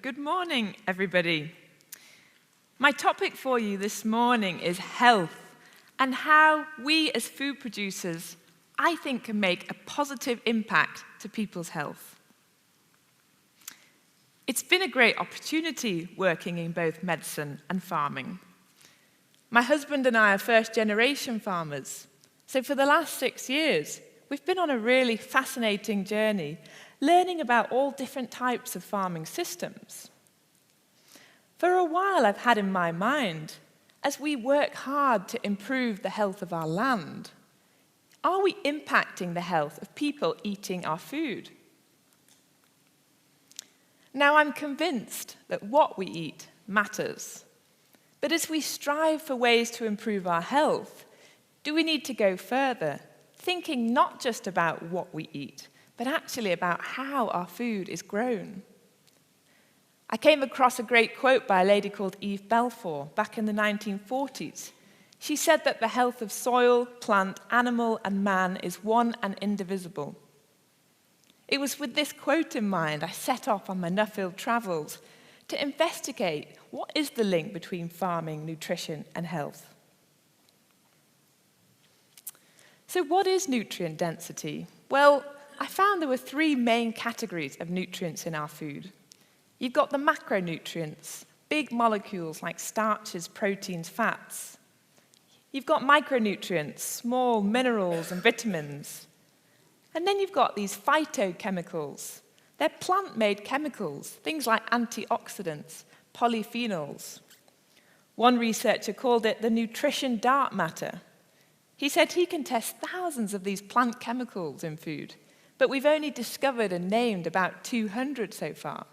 Good morning, everybody. My topic for you this morning is health and how we as food producers, I think, can make a positive impact to people's health. It's been a great opportunity working in both medicine and farming. My husband and I are first-generation farmers, so for the last 6 years, we've been on a really fascinating journey learning about all different types of farming systems. For a while, I've had in my mind, as we work hard to improve the health of our land, are we impacting the health of people eating our food? Now, I'm convinced that what we eat matters. But as we strive for ways to improve our health, do we need to go further, thinking not just about what we eat, but actually about how our food is grown? I came across a great quote by a lady called Eve Balfour back in the 1940s. She said that the health of soil, plant, animal, and man is one and indivisible. It was with this quote in mind I set off on my Nuffield travels to investigate what is the link between farming, nutrition, and health. So what is nutrient density? Well, I found there were 3 main categories of nutrients in our food. You've got the macronutrients, big molecules like starches, proteins, fats. You've got micronutrients, small minerals and vitamins. And then you've got these phytochemicals. They're plant-made chemicals, things like antioxidants, polyphenols. One researcher called it the nutrition dark matter. He said he can test thousands of these plant chemicals in food, but we've only discovered and named about 200 so far.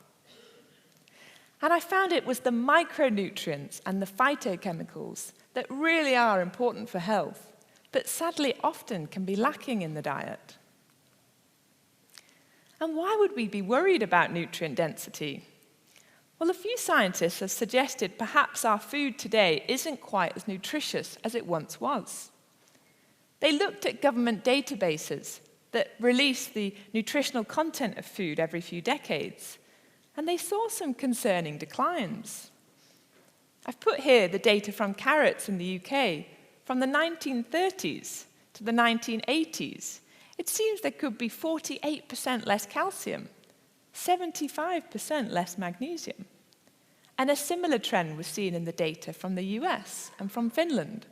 And I found it was the micronutrients and the phytochemicals that really are important for health, but sadly often can be lacking in the diet. And why would we be worried about nutrient density? Well, a few scientists have suggested perhaps our food today isn't quite as nutritious as it once was. They looked at government databases that release the nutritional content of food every few decades, and they saw some concerning declines. I've put here the data from carrots in the UK from the 1930s to the 1980s. It seems there could be 48% less calcium, 75% less magnesium. And a similar trend was seen in the data from the US and from Finland.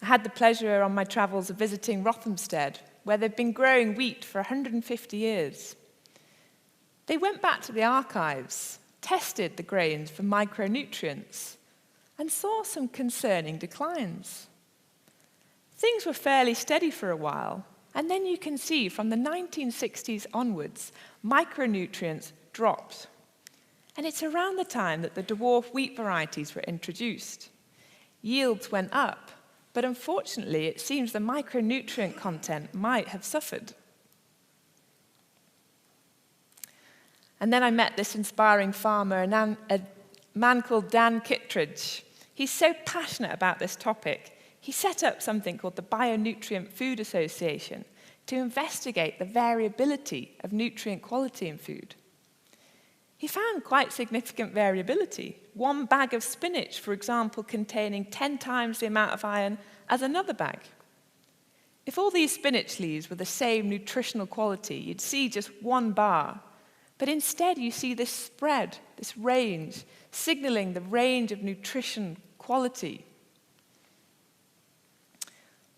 I had the pleasure on my travels of visiting Rothamsted, where they've been growing wheat for 150 years. They went back to the archives, tested the grains for micronutrients, and saw some concerning declines. Things were fairly steady for a while, and then you can see from the 1960s onwards, micronutrients dropped. And it's around the time that the dwarf wheat varieties were introduced. Yields went up, but unfortunately, it seems the micronutrient content might have suffered. And then I met this inspiring farmer, a man called Dan Kittredge. He's so passionate about this topic, he set up something called the Bionutrient Food Association to investigate the variability of nutrient quality in food. He found quite significant variability. One bag of spinach, for example, containing 10 times the amount of iron as another bag. If all these spinach leaves were the same nutritional quality, you'd see just one bar. But instead, you see this spread, this range, signaling the range of nutrition quality.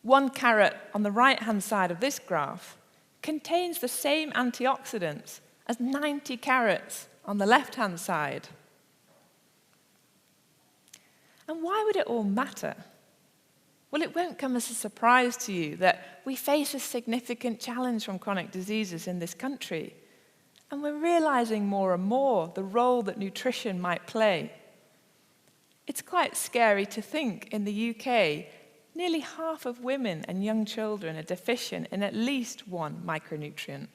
One carrot on the right-hand side of this graph contains the same antioxidants as 90 carrots on the left-hand side. And why would it all matter? Well, it won't come as a surprise to you that we face a significant challenge from chronic diseases in this country. And we're realizing more and more the role that nutrition might play. It's quite scary to think in the UK, nearly half of women and young children are deficient in at least one micronutrient.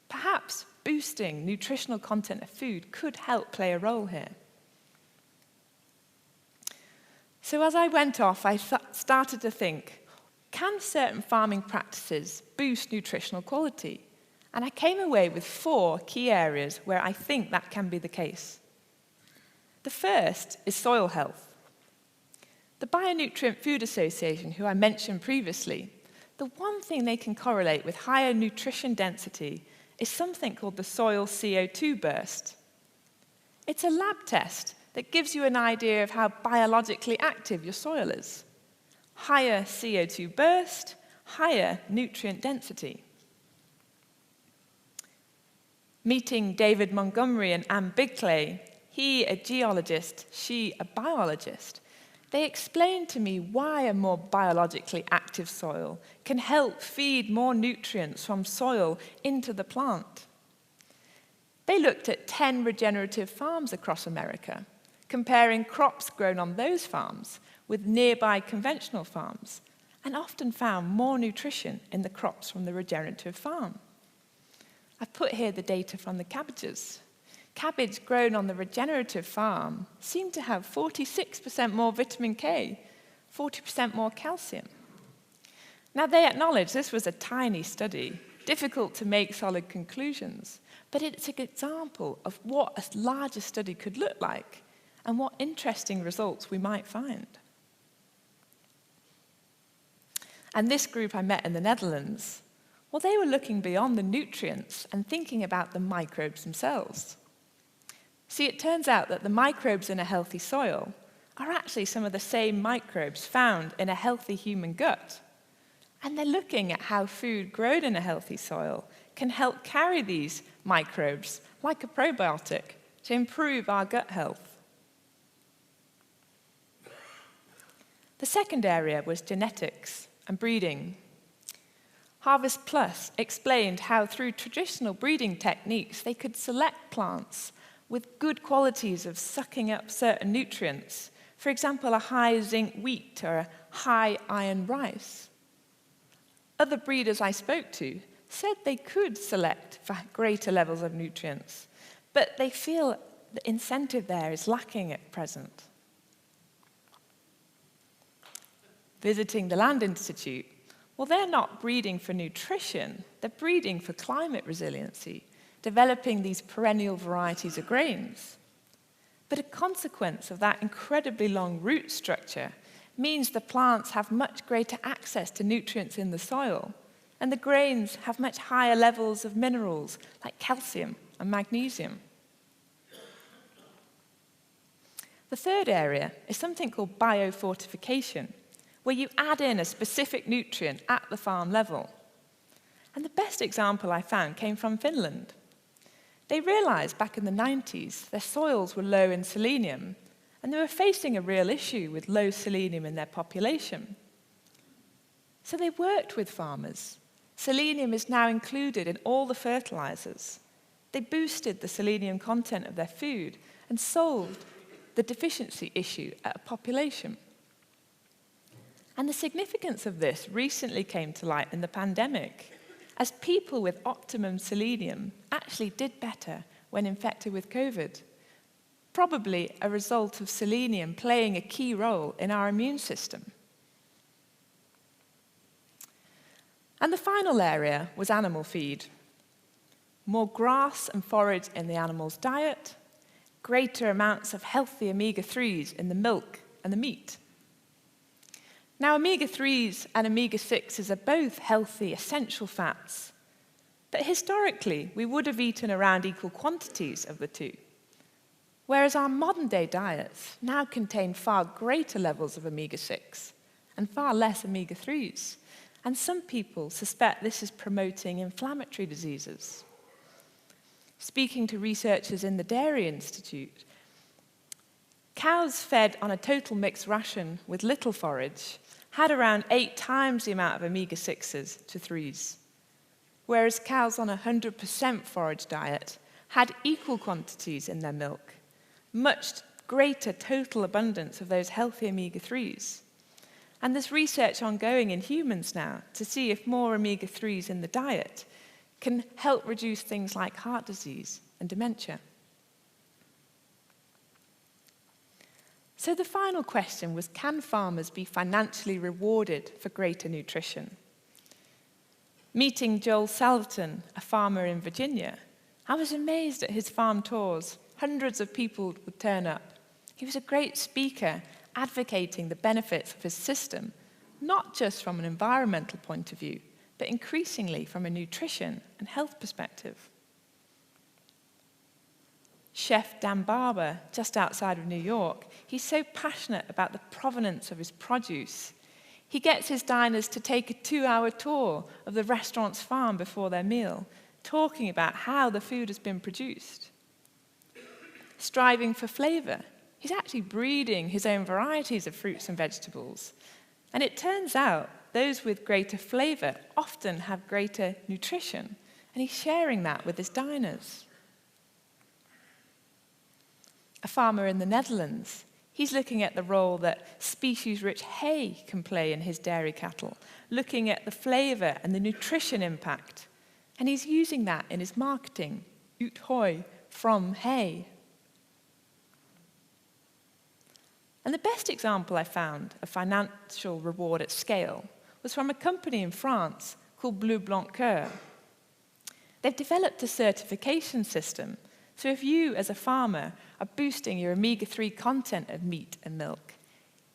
Perhaps boosting nutritional content of food could help play a role here. So as I went off, I started to think, can certain farming practices boost nutritional quality? And I came away with 4 key areas where I think that can be the case. The first is soil health. The Bionutrient Food Association, who I mentioned previously, the one thing they can correlate with higher nutrition density is something called the soil CO2 burst. It's a lab test that gives you an idea of how biologically active your soil is. Higher CO2 burst, higher nutrient density. Meeting David Montgomery and Anne Bigclay, he a geologist, she a biologist, they explained to me why a more biologically active soil can help feed more nutrients from soil into the plant. They looked at 10 regenerative farms across America, comparing crops grown on those farms with nearby conventional farms, and often found more nutrition in the crops from the regenerative farm. I've put here the data from the cabbages. Cabbage grown on the regenerative farm seemed to have 46% more vitamin K, 40% more calcium. Now, they acknowledge this was a tiny study, difficult to make solid conclusions, but it's an example of what a larger study could look like and what interesting results we might find. And this group I met in the Netherlands, well, they were looking beyond the nutrients and thinking about the microbes themselves. See, it turns out that the microbes in a healthy soil are actually some of the same microbes found in a healthy human gut. And they're looking at how food grown in a healthy soil can help carry these microbes, like a probiotic, to improve our gut health. The second area was genetics and breeding. Harvest Plus explained how through traditional breeding techniques they could select plants with good qualities of sucking up certain nutrients, for example, a high zinc wheat or a high iron rice. Other breeders I spoke to said they could select for greater levels of nutrients, but they feel the incentive there is lacking at present. Visiting the Land Institute, well, they're not breeding for nutrition, they're breeding for climate resiliency, developing these perennial varieties of grains. But a consequence of that incredibly long root structure means the plants have much greater access to nutrients in the soil, and the grains have much higher levels of minerals like calcium and magnesium. The third area is something called biofortification, where you add in a specific nutrient at the farm level. And the best example I found came from Finland. They realized back in the 90s their soils were low in selenium, and they were facing a real issue with low selenium in their population. So they worked with farmers. Selenium is now included in all the fertilizers. They boosted the selenium content of their food and solved the deficiency issue at a population. And the significance of this recently came to light in the pandemic, as people with optimum selenium actually did better when infected with COVID, probably a result of selenium playing a key role in our immune system. And the final area was animal feed. More grass and forage in the animal's diet, greater amounts of healthy omega-3s in the milk and the meat. Now, omega-3s and omega-6s are both healthy, essential fats. But historically, we would have eaten around equal quantities of the two. Whereas our modern-day diets now contain far greater levels of omega-6 and far less omega-3s. And some people suspect this is promoting inflammatory diseases. Speaking to researchers in the Dairy Institute, cows fed on a total mixed ration with little forage had around 8 times the amount of omega-6s to 3s, whereas cows on a 100% forage diet had equal quantities in their milk, much greater total abundance of those healthy omega-3s. And there's research ongoing in humans now to see if more omega-3s in the diet can help reduce things like heart disease and dementia. So the final question was, can farmers be financially rewarded for greater nutrition? Meeting Joel Salverton, a farmer in Virginia, I was amazed at his farm tours. Hundreds of people would turn up. He was a great speaker, advocating the benefits of his system, not just from an environmental point of view, but increasingly from a nutrition and health perspective. Chef Dan Barber, just outside of New York, he's so passionate about the provenance of his produce. He gets his diners to take a 2-hour tour of the restaurant's farm before their meal, talking about how the food has been produced. Striving for flavor, he's actually breeding his own varieties of fruits and vegetables. And it turns out those with greater flavor often have greater nutrition, and he's sharing that with his diners. A farmer in the Netherlands, he's looking at the role that species-rich hay can play in his dairy cattle, looking at the flavor and the nutrition impact. And he's using that in his marketing, ut hooi, from hay. And the best example I found of financial reward at scale was from a company in France called Bleu Blanc Coeur. They've developed a certification system, so if you, as a farmer, are boosting your omega-3 content of meat and milk,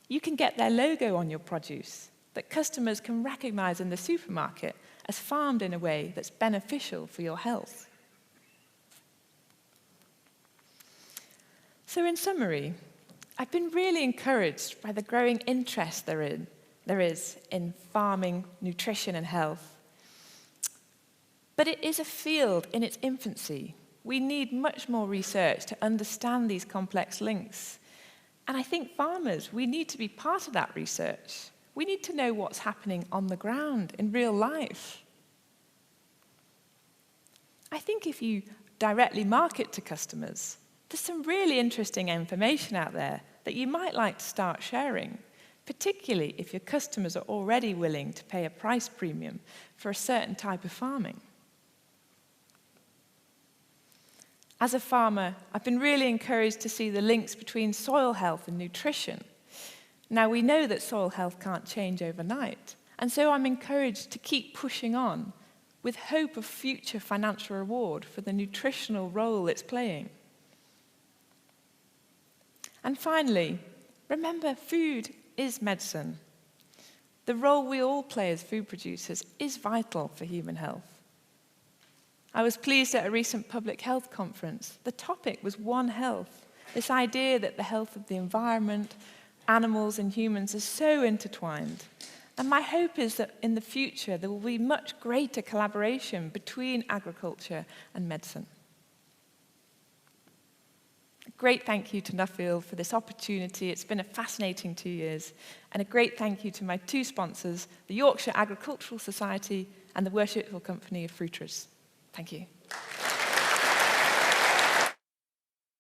you can get their logo on your produce that customers can recognize in the supermarket as farmed in a way that's beneficial for your health. So in summary, I've been really encouraged by the growing interest there is in farming, nutrition, and health. But it is a field in its infancy. We need much more research to understand these complex links. And I think farmers, we need to be part of that research. We need to know what's happening on the ground in real life. I think if you directly market to customers, there's some really interesting information out there that you might like to start sharing, particularly if your customers are already willing to pay a price premium for a certain type of farming. As a farmer, I've been really encouraged to see the links between soil health and nutrition. Now, we know that soil health can't change overnight, and so I'm encouraged to keep pushing on with hope of future financial reward for the nutritional role it's playing. And finally, remember, food is medicine. The role we all play as food producers is vital for human health. I was pleased at a recent public health conference. The topic was One Health, this idea that the health of the environment, animals and humans is so intertwined. And my hope is that in the future there will be much greater collaboration between agriculture and medicine. A great thank you to Nuffield for this opportunity. It's been a fascinating 2 years. And a great thank you to my two sponsors, the Yorkshire Agricultural Society and the Worshipful Company of Fruiterers. Thank you.